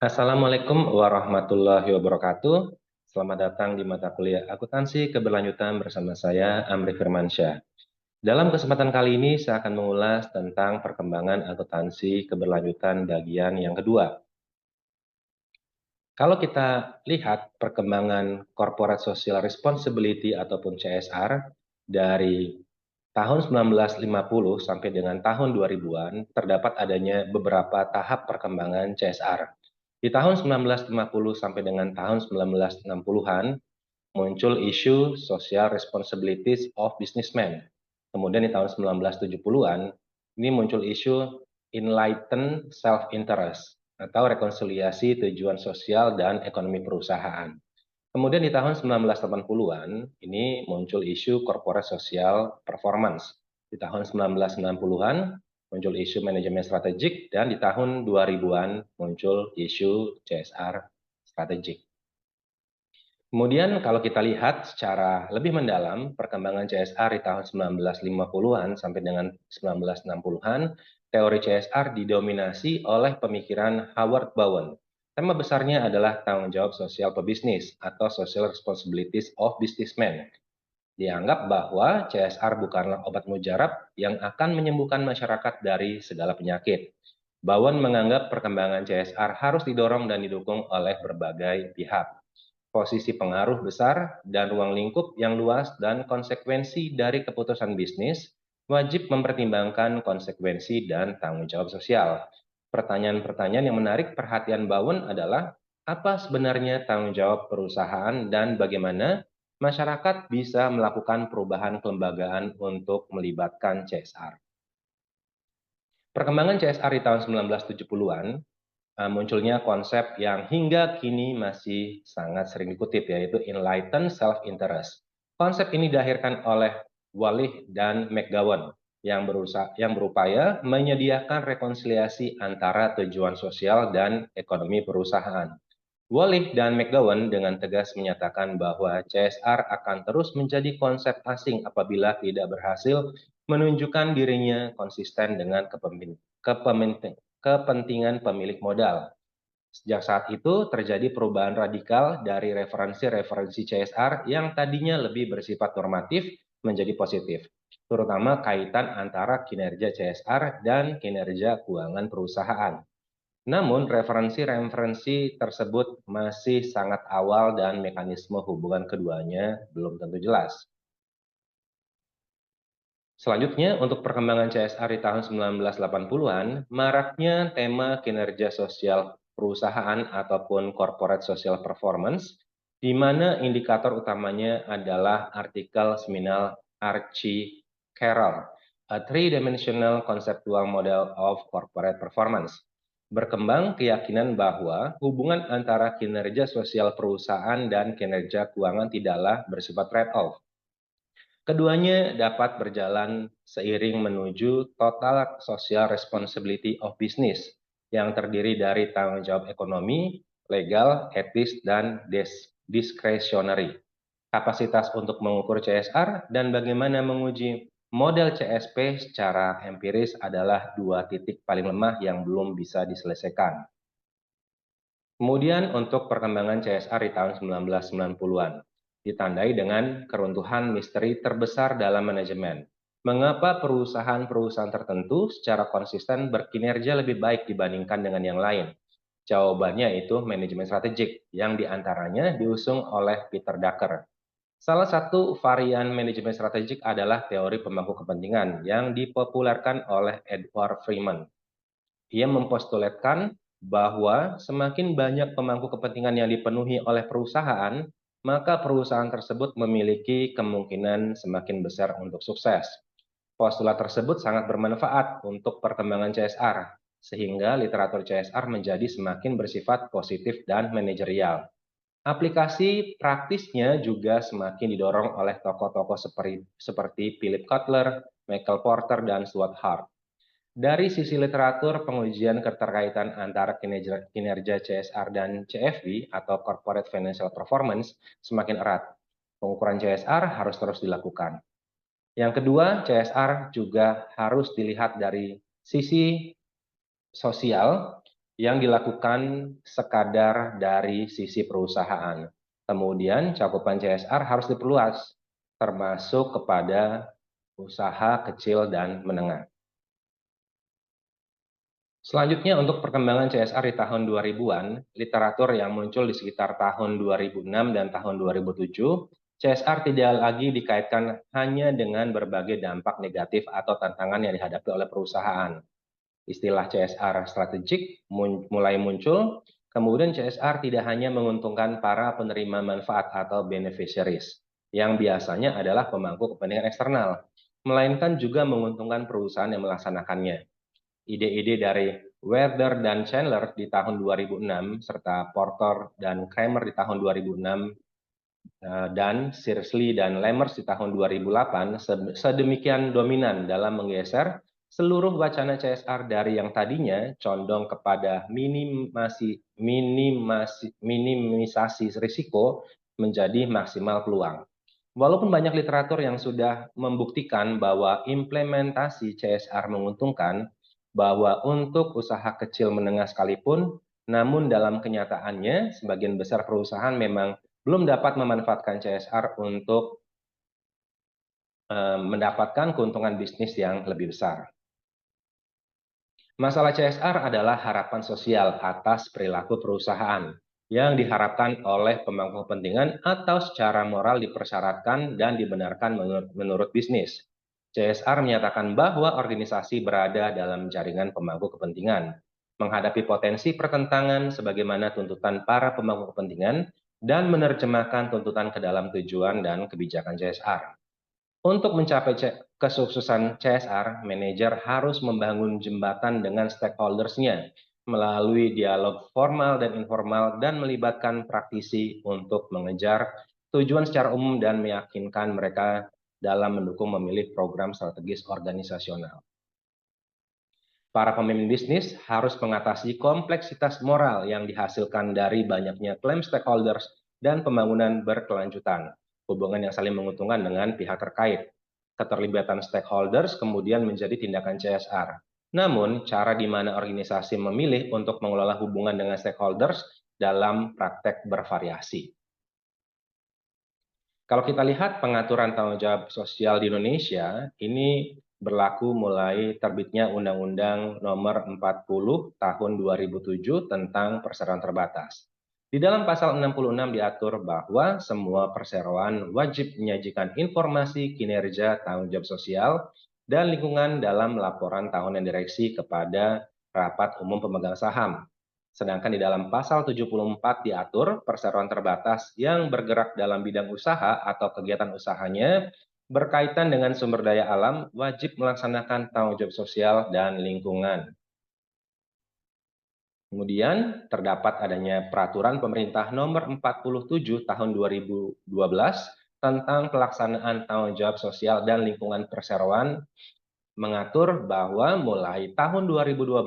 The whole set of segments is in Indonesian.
Assalamualaikum warahmatullahi wabarakatuh. Selamat datang di mata kuliah akuntansi keberlanjutan bersama saya, Amri Firmansyah. Dalam kesempatan kali ini, saya akan mengulas tentang perkembangan akuntansi keberlanjutan bagian yang kedua. Kalau kita lihat perkembangan Corporate Social Responsibility ataupun CSR dari tahun 1950 sampai dengan tahun 2000-an, terdapat adanya beberapa tahap perkembangan CSR. Di tahun 1950 sampai dengan tahun 1960-an, muncul isu Social Responsibilities of Businessmen. Kemudian di tahun 1970-an, ini muncul isu Enlightened Self-Interest atau rekonsiliasi tujuan sosial dan ekonomi perusahaan. Kemudian di tahun 1980-an, ini muncul isu Corporate Social Performance. Di tahun 1990-an, muncul isu manajemen strategik, dan di tahun 2000-an muncul isu CSR strategik. Kemudian kalau kita lihat secara lebih mendalam perkembangan CSR di tahun 1950-an sampai dengan 1960-an, teori CSR didominasi oleh pemikiran Howard Bowen. Tema besarnya adalah tanggung jawab sosial pebisnis atau Social Responsibilities of Businessmen. Dianggap bahwa CSR bukanlah obat mujarab yang akan menyembuhkan masyarakat dari segala penyakit. Bowen menganggap perkembangan CSR harus didorong dan didukung oleh berbagai pihak. Posisi pengaruh besar dan ruang lingkup yang luas dan konsekuensi dari keputusan bisnis wajib mempertimbangkan konsekuensi dan tanggung jawab sosial. Pertanyaan-pertanyaan yang menarik perhatian Bowen adalah apa sebenarnya tanggung jawab perusahaan dan bagaimana masyarakat bisa melakukan perubahan kelembagaan untuk melibatkan CSR. Perkembangan CSR di tahun 1970-an munculnya konsep yang hingga kini masih sangat sering dikutip, yaitu enlightened self-interest. Konsep ini dilahirkan oleh Wallich dan McGowan yang berupaya menyediakan rekonsiliasi antara tujuan sosial dan ekonomi perusahaan. Wallich dan McGowan dengan tegas menyatakan bahwa CSR akan terus menjadi konsep asing apabila tidak berhasil menunjukkan dirinya konsisten dengan kepentingan pemilik modal. Sejak saat itu terjadi perubahan radikal dari referensi-referensi CSR yang tadinya lebih bersifat normatif menjadi positif, terutama kaitan antara kinerja CSR dan kinerja keuangan perusahaan. Namun, referensi-referensi tersebut masih sangat awal dan mekanisme hubungan keduanya belum tentu jelas. Selanjutnya, untuk perkembangan CSR di tahun 1980-an, maraknya tema kinerja sosial perusahaan ataupun corporate social performance, di mana indikator utamanya adalah artikel seminal Archie Carroll, A Three-Dimensional Conceptual Model of Corporate Performance. Berkembang keyakinan bahwa hubungan antara kinerja sosial perusahaan dan kinerja keuangan tidaklah bersifat trade-off. Keduanya dapat berjalan seiring menuju total social responsibility of business yang terdiri dari tanggung jawab ekonomi, legal, etis, dan discretionary. Kapasitas untuk mengukur CSR dan bagaimana menguji model CSP secara empiris adalah dua titik paling lemah yang belum bisa diselesaikan. Kemudian untuk perkembangan CSR di tahun 1990-an, ditandai dengan keruntuhan misteri terbesar dalam manajemen. Mengapa perusahaan-perusahaan tertentu secara konsisten berkinerja lebih baik dibandingkan dengan yang lain? Jawabannya itu manajemen strategik, yang diantaranya diusung oleh Peter Drucker. Salah satu varian manajemen strategik adalah teori pemangku kepentingan yang dipopulerkan oleh Edward Freeman. Ia mempostulatkan bahwa semakin banyak pemangku kepentingan yang dipenuhi oleh perusahaan, maka perusahaan tersebut memiliki kemungkinan semakin besar untuk sukses. Postulat tersebut sangat bermanfaat untuk perkembangan CSR, sehingga literatur CSR menjadi semakin bersifat positif dan manajerial. Aplikasi praktisnya juga semakin didorong oleh tokoh-tokoh seperti Philip Kotler, Michael Porter, dan Stuart Hart. Dari sisi literatur, pengujian keterkaitan antara kinerja CSR dan CFP atau Corporate Financial Performance semakin erat. Pengukuran CSR harus terus dilakukan. Yang kedua, CSR juga harus dilihat dari sisi sosial, yang dilakukan sekadar dari sisi perusahaan. Kemudian cakupan CSR harus diperluas, termasuk kepada usaha kecil dan menengah. Selanjutnya untuk perkembangan CSR di tahun 2000-an, literatur yang muncul di sekitar tahun 2006 dan tahun 2007, CSR tidak lagi dikaitkan hanya dengan berbagai dampak negatif atau tantangan yang dihadapi oleh perusahaan. Istilah CSR strategik mulai muncul, kemudian CSR tidak hanya menguntungkan para penerima manfaat atau beneficiaries, yang biasanya adalah pemangku kepentingan eksternal, melainkan juga menguntungkan perusahaan yang melaksanakannya. Ide-ide dari Werder dan Chandler di tahun 2006, serta Porter dan Kramer di tahun 2006, dan Searsley dan Lemers di tahun 2008 sedemikian dominan dalam menggeser seluruh wacana CSR dari yang tadinya condong kepada minimisasi risiko menjadi maksimal peluang. Walaupun banyak literatur yang sudah membuktikan bahwa implementasi CSR menguntungkan, bahwa untuk usaha kecil menengah sekalipun, namun dalam kenyataannya sebagian besar perusahaan memang belum dapat memanfaatkan CSR untuk mendapatkan keuntungan bisnis yang lebih besar. Masalah CSR adalah harapan sosial atas perilaku perusahaan yang diharapkan oleh pemangku kepentingan atau secara moral dipersyaratkan dan dibenarkan menurut bisnis. CSR menyatakan bahwa organisasi berada dalam jaringan pemangku kepentingan, menghadapi potensi pertentangan sebagaimana tuntutan para pemangku kepentingan, dan menerjemahkan tuntutan ke dalam tujuan dan kebijakan CSR. Untuk mencapai kesuksesan CSR, manajer harus membangun jembatan dengan stakeholders-nya melalui dialog formal dan informal dan melibatkan praktisi untuk mengejar tujuan secara umum dan meyakinkan mereka dalam mendukung memilih program strategis organisasional. Para pemimpin bisnis harus mengatasi kompleksitas moral yang dihasilkan dari banyaknya klaim stakeholders dan pembangunan berkelanjutan, hubungan yang saling menguntungkan dengan pihak terkait. Keterlibatan stakeholders kemudian menjadi tindakan CSR. Namun, cara di mana organisasi memilih untuk mengelola hubungan dengan stakeholders dalam praktek bervariasi. Kalau kita lihat pengaturan tanggung jawab sosial di Indonesia, ini berlaku mulai terbitnya Undang-Undang Nomor 40 Tahun 2007 tentang perseroan terbatas. Di dalam pasal 66 diatur bahwa semua perseroan wajib menyajikan informasi kinerja tanggung jawab sosial dan lingkungan dalam laporan tahunan direksi kepada rapat umum pemegang saham. Sedangkan di dalam pasal 74 diatur perseroan terbatas yang bergerak dalam bidang usaha atau kegiatan usahanya berkaitan dengan sumber daya alam wajib melaksanakan tanggung jawab sosial dan lingkungan. Kemudian terdapat adanya peraturan pemerintah nomor 47 tahun 2012 tentang pelaksanaan tanggung jawab sosial dan lingkungan perseroan mengatur bahwa mulai tahun 2012,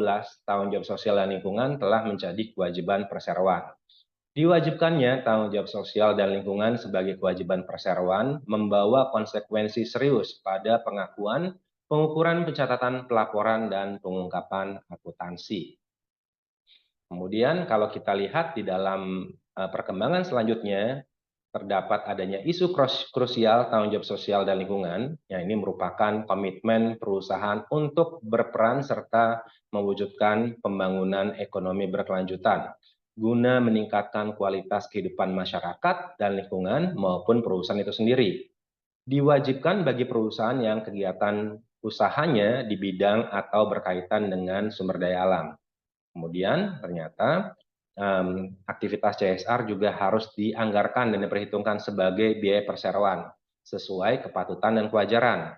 tanggung jawab sosial dan lingkungan telah menjadi kewajiban perseroan. Diwajibkannya tanggung jawab sosial dan lingkungan sebagai kewajiban perseroan membawa konsekuensi serius pada pengakuan, pengukuran, pencatatan, pelaporan, dan pengungkapan akuntansi. Kemudian kalau kita lihat di dalam perkembangan selanjutnya, terdapat adanya isu krusial tanggung jawab sosial dan lingkungan, yang ini merupakan komitmen perusahaan untuk berperan serta mewujudkan pembangunan ekonomi berkelanjutan, guna meningkatkan kualitas kehidupan masyarakat dan lingkungan maupun perusahaan itu sendiri. Diwajibkan bagi perusahaan yang kegiatan usahanya di bidang atau berkaitan dengan sumber daya alam. Kemudian ternyata aktivitas CSR juga harus dianggarkan dan diperhitungkan sebagai biaya perseroan sesuai kepatutan dan kewajaran.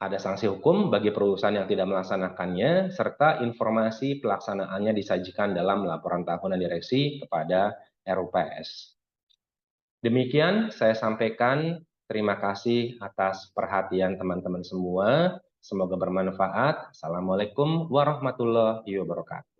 Ada sanksi hukum bagi perusahaan yang tidak melaksanakannya, serta informasi pelaksanaannya disajikan dalam laporan tahunan direksi kepada RUPS. Demikian saya sampaikan. Terima kasih atas perhatian teman-teman semua. Semoga bermanfaat. Assalamualaikum warahmatullahi wabarakatuh.